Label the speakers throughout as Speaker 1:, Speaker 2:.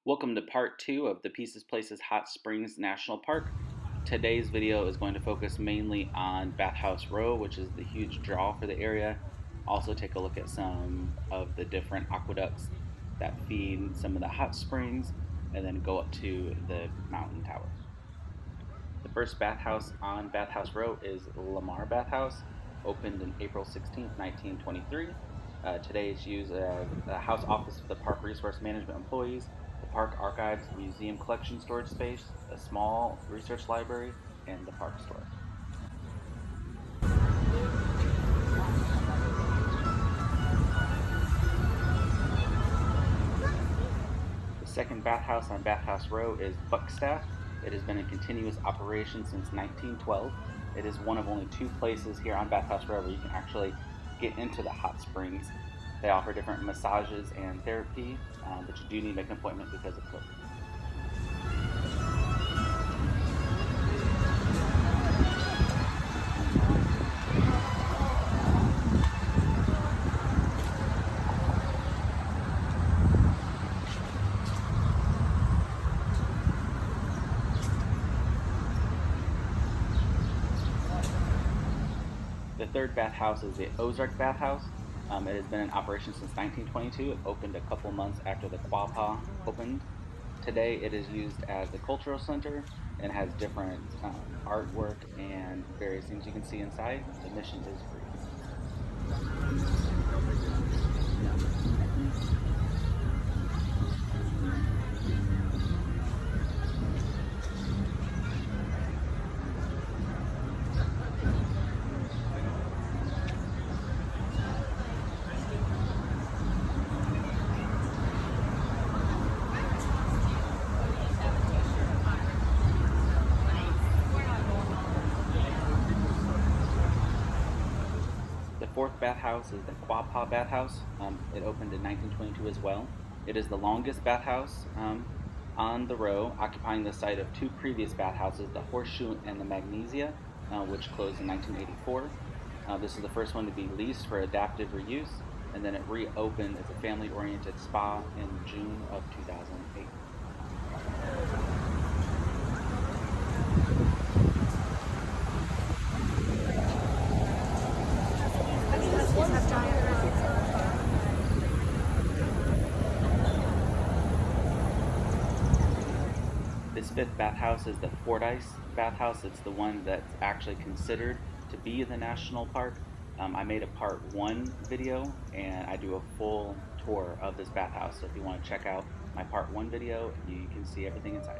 Speaker 1: Welcome to part 2 of the Pieces Places Hot Springs National Park. Today's video is going to focus mainly on Bathhouse Row, which is the huge draw for the area. Also take a look at some of the different aqueducts that feed some of the hot springs, and then go up to the mountain tower. The first bathhouse on Bathhouse Row is Lamar Bathhouse, opened in April 16th, 1923. Today it's used as a house office for the park resource management employees, the park archives, museum collection storage space, a small research library, and the park store. The second bathhouse on Bathhouse Row is Buckstaff. It has been in continuous operation since 1912. It is one of only 2 places here on Bathhouse Row where you can actually get into the hot springs. They offer different massages and therapy, but you do need to make an appointment because of COVID. The third bathhouse is the Ozark Bathhouse. It has been in operation since 1922. It opened a couple months after the Quapaw opened. Today it is used as a cultural center and has different artwork and various things you can see inside. Admission is free. The fourth bathhouse is the Quapaw Bathhouse. It opened in 1922 as well. It is the longest bathhouse on the row, occupying the site of 2 previous bathhouses, the Horseshoe and the Magnesia, which closed in 1984. This is the first one to be leased for adaptive reuse, and then it reopened as a family-oriented spa in June of 2008. This fifth bathhouse is the Fordyce bathhouse. It's the one that's actually considered to be the national park. I made a part 1 video and I do a full tour of this bathhouse. So if you want to check out my part 1 video, you can see everything inside.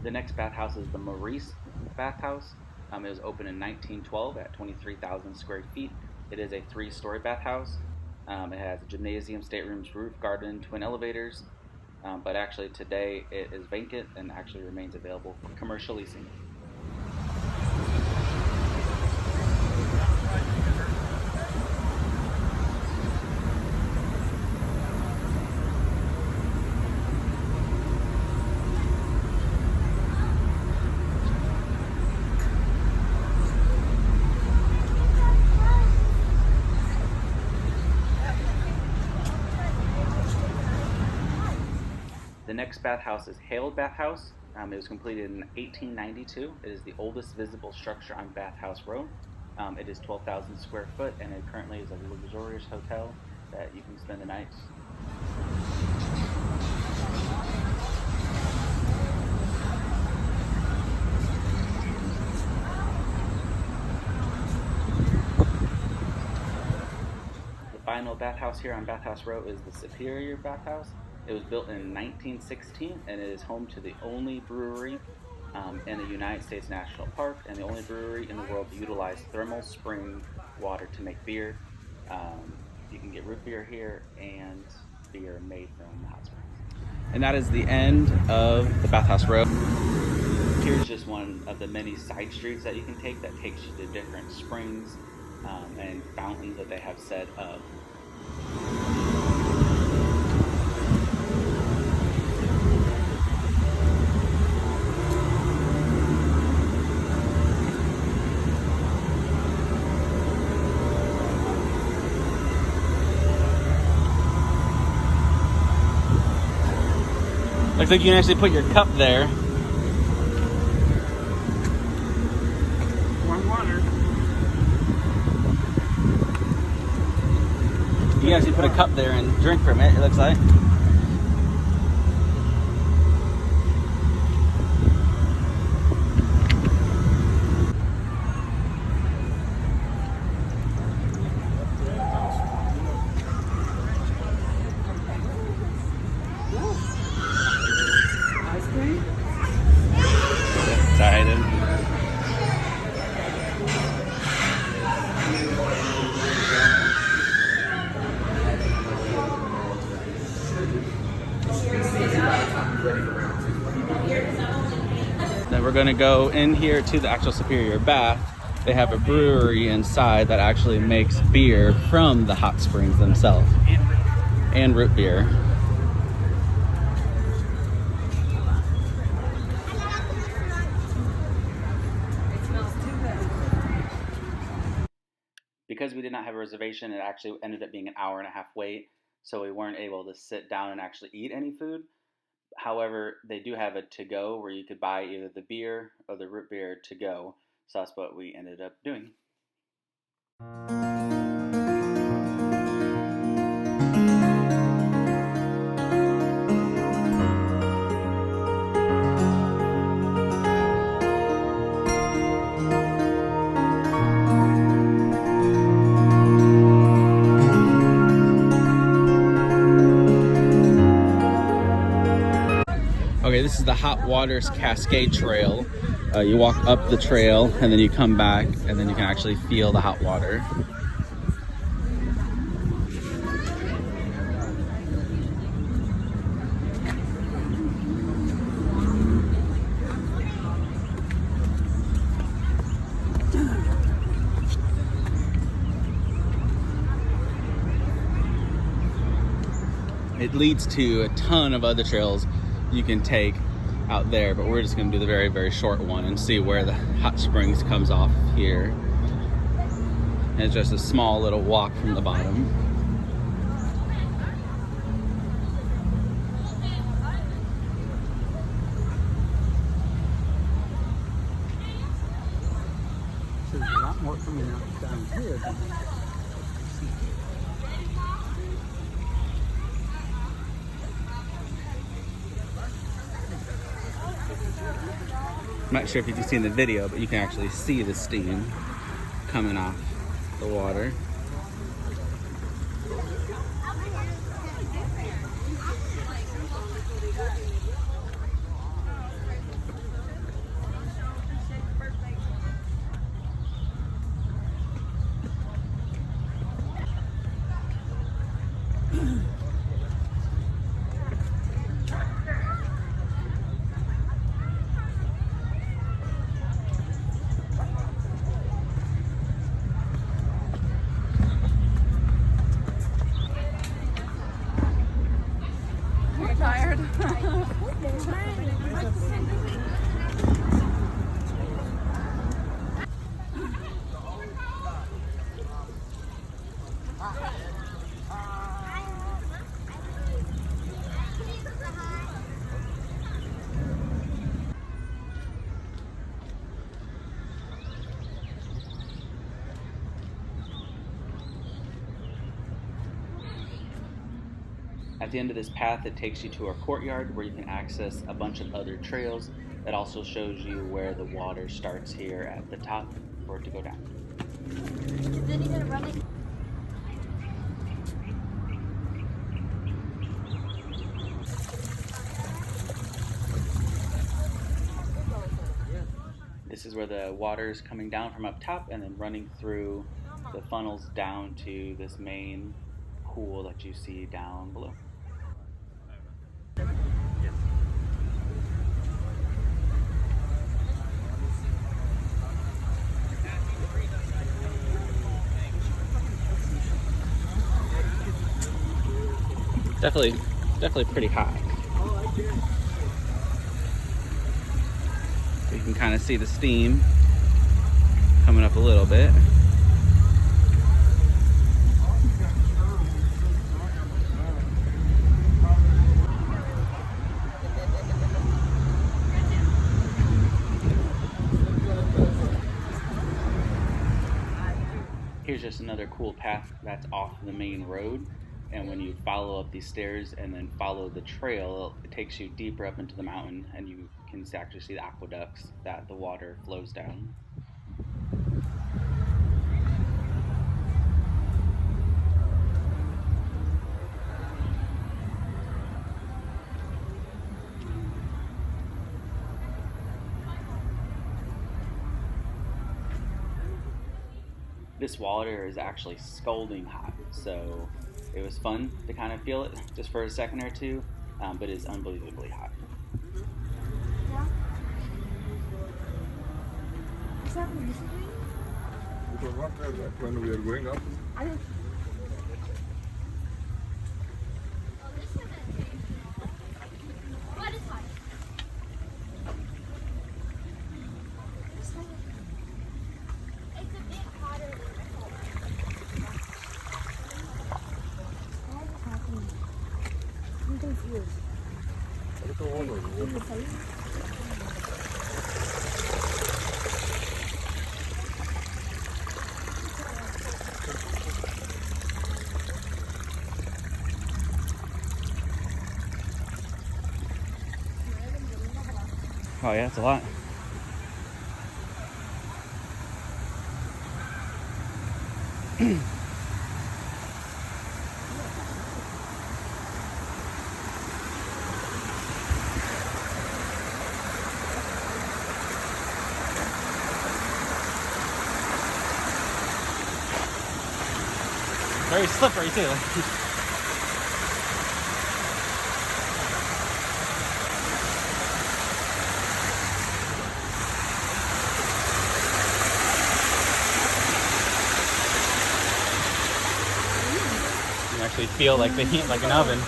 Speaker 1: The next bathhouse is the Maurice Bathhouse. It was opened in 1912 at 23,000 square feet. It is a 3-story bathhouse. It has a gymnasium, staterooms, roof garden, twin elevators, but actually today it is vacant and actually remains available for commercial leasing. The next bathhouse is Hale Bathhouse. It was completed in 1892. It is the oldest visible structure on Bathhouse Row. It is 12,000 square foot and it currently is a luxurious hotel that you can spend the night. The final bathhouse here on Bathhouse Row is the Superior Bathhouse. It was built in 1916 and it is home to the only brewery in the United States National Park and the only brewery in the world to utilize thermal spring water to make beer. You can get get root beer here and beer made from the hot springs.
Speaker 2: And that is the end of the Bathhouse Row.
Speaker 1: Here's just one of the many side streets that you can take that takes you to different springs and fountains that they have set up.
Speaker 2: Looks like you can actually put your cup there.
Speaker 1: Warm water.
Speaker 2: You can actually put a cup there and drink from it, it looks like. Excited. Then we're going to go in here to the actual Superior Bath. They have a brewery inside that actually makes beer from the hot springs themselves. And root beer.
Speaker 1: Because we did not have a reservation, it actually ended up being an hour-and-a-half wait, so we weren't able to sit down and actually eat any food. However, they do have a to-go where you could buy either the beer or the root beer to go, so that's what we ended up doing.
Speaker 2: Okay, this is the Hot Waters Cascade Trail. You walk up the trail and then you come back and then you can actually feel the hot water. It leads to a ton of other trails you can take out there, but we're just going to do the very, very short one and see where the hot springs comes off here. And it's just a small little walk from the bottom.
Speaker 3: So there's a lot more coming out down here than
Speaker 2: I'm not sure if you can see in the video, but you can actually see the steam coming off the water.
Speaker 1: At the end of this path, it takes you to a courtyard where you can access a bunch of other trails. It also shows you where the water starts here at the top for it to go down. This is where the water is coming down from up top and then running through the funnels down to this main pool that you see down below.
Speaker 2: Definitely pretty hot. You can kind of see the steam coming up a little bit.
Speaker 1: Here's just another cool path that's off the main road, and when you follow up these stairs and then follow the trail, it takes you deeper up into the mountain, and you can actually see the aqueducts that the water flows down. This water is actually scalding hot, so it was fun to kind of feel it just for a second or two, but it's unbelievably hot.
Speaker 4: When we are going up.
Speaker 2: Oh yeah, it's a lot. Very slippery too. You actually feel like the heat like an oven.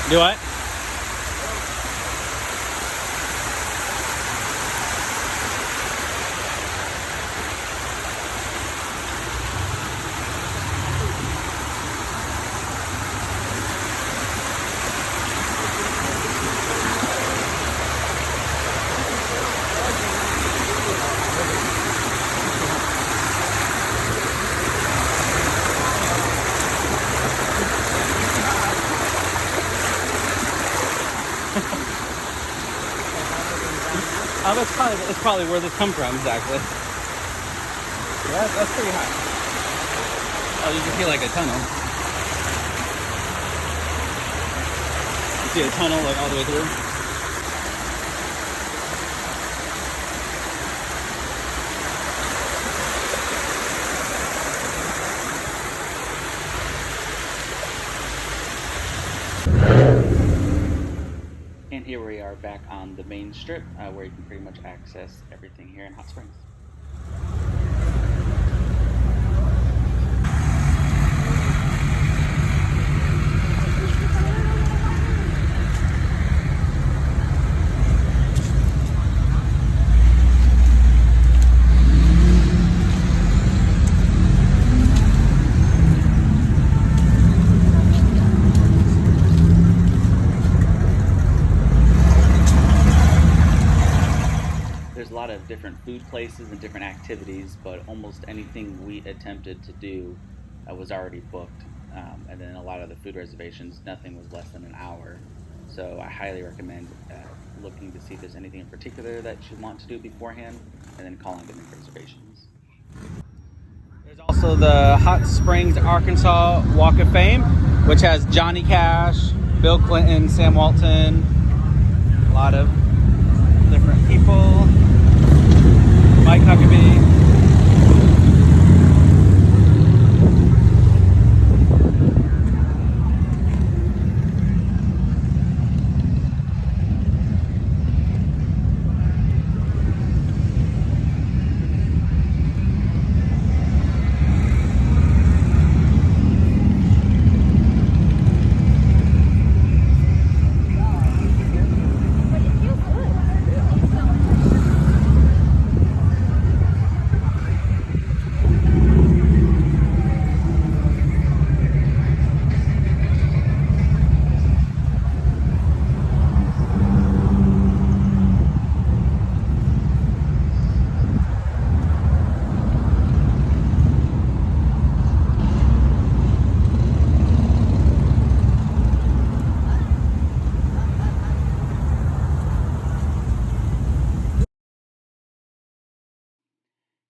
Speaker 2: Do what? Oh, that's probably where this comes from, exactly. Yeah, that's pretty high. Oh, you can feel like a tunnel. You see a tunnel like all the way through.
Speaker 1: And here we are back on the main strip, where you can pretty much access everything here in Hot Springs. places and different activities, but almost anything we attempted to do was already booked. And then a lot of the food reservations, nothing was less than an hour. So I highly recommend looking to see if there's anything in particular that you want to do beforehand, and then calling to make reservations.
Speaker 2: There's also the Hot Springs, Arkansas Walk of Fame, which has Johnny Cash, Bill Clinton, Sam Walton, a lot of different people, Mike Huckabee.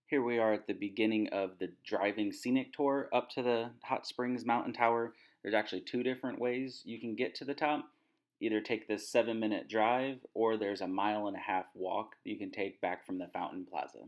Speaker 1: Here we are at the beginning of the driving scenic tour up to the Hot Springs Mountain Tower. There's actually two different ways you can get to the top. Either take this 7-minute drive, or there's a 1.5-mile walk you can take back from the Fountain Plaza.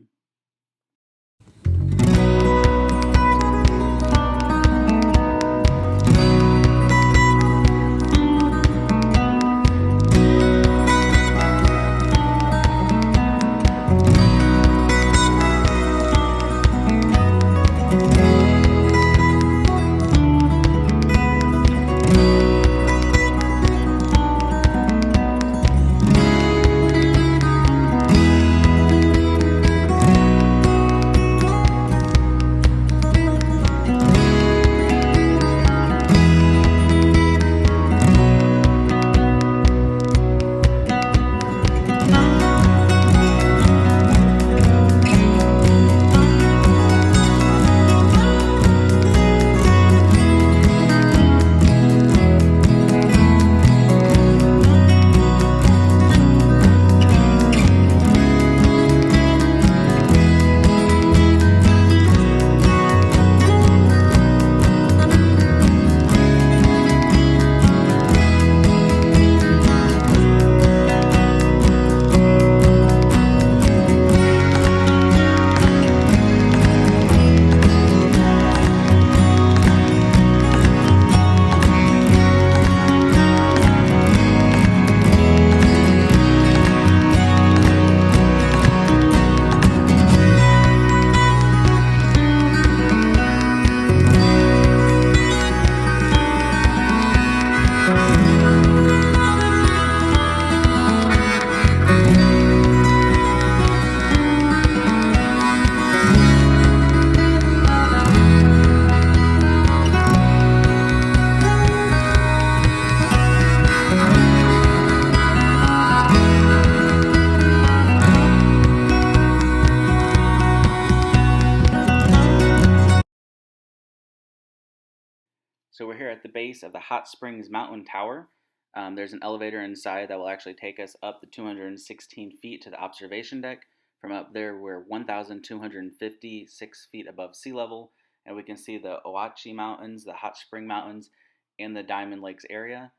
Speaker 1: So we're here at the base of the Hot Springs Mountain Tower. There's an elevator inside that will actually take us up the 216 feet to the observation deck. From up there, we're 1,256 feet above sea level, and we can see the Oachi Mountains, the Hot Spring Mountains, and the Diamond Lakes area.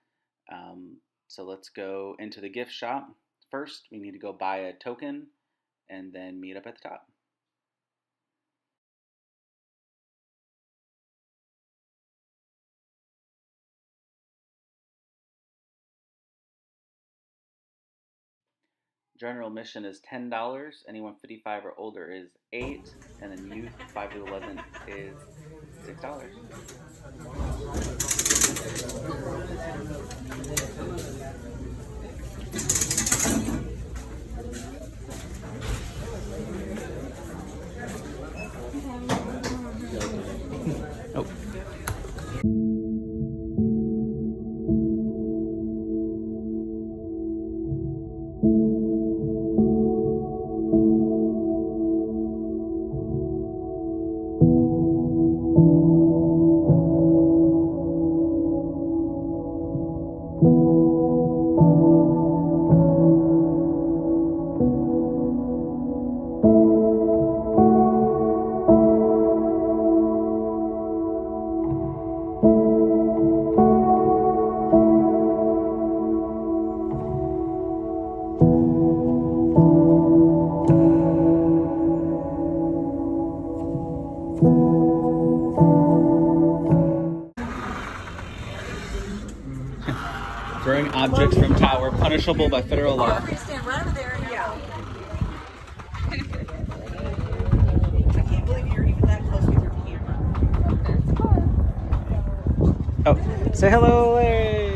Speaker 1: So let's go into the gift shop. First, we need to go buy a token and then meet up at the top. General admission is $10. Anyone 55 or older is $8, and then youth 5 to 11 is $6. Oh.
Speaker 2: throwing objects from tower, punishable by federal law.
Speaker 5: Stand right over there. Yeah. I can't believe you're even that close with your camera.
Speaker 2: Oh, say hello, Larry.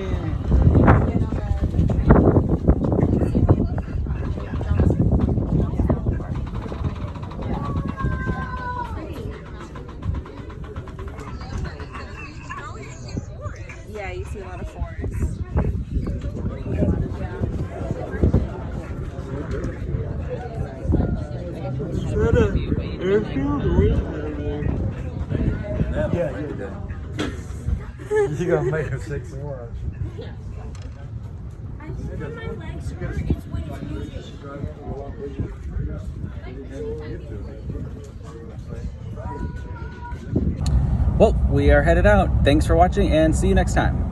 Speaker 5: Yeah, you see a lot of forests.
Speaker 4: Yeah, you did. You gonna make her 6 more.
Speaker 6: My legs hurt. It's when it's moving.
Speaker 2: Well, we are headed out. Thanks for watching and see you next time.